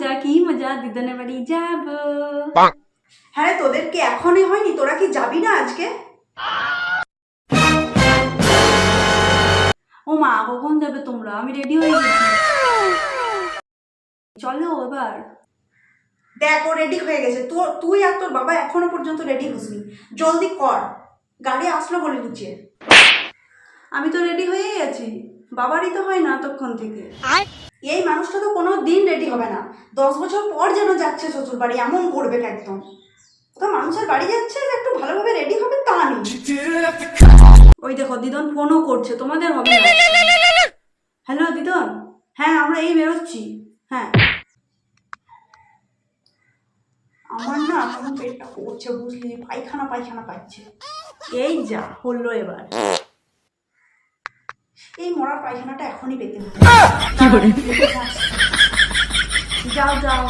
মজা দিদনের বাড়ি যাব। হ্যাঁ তোদের কি এখনই হয়নি? তোরা কি যাবি না আজকে? ও মা, কখন যাবে তোমরা? আমি রেডি হয়ে গেছি, চলো এবার। দেখ ও রেডি হয়ে গেছে, তুই আর তোর বাবা এখনো পর্যন্ত রেডি হসনি। জলদি কর, গাড়ি আসলো বলে নিচে। আমি তো রেডি হয়েই আছি, বাবারই তো হয় না তখন থেকে। এই মানুষটা তো কোনো দিন রেডি হবে না, 10 বছর পর যেন যাচ্ছে শ্বশুর বাড়ি, এমন করবে একদম। ওটা মানুষের বাড়ি যাচ্ছে যে একটু ভালোভাবে রেডি হবে তা নেই। ওই দেখো দিদন ফোনও করছে, তোমাদের হবে না। হ্যালো দিদন, হ্যাঁ আমরা এই বেরোচ্ছি। হ্যাঁ আমার না এখন পেটটা করছে বুঝলি, পায়খানা পায়খানা পাচ্ছে। এই যা হলো এবার। এই মরার পায়খানাটা এখনই পেতে হবে। যাও যাও।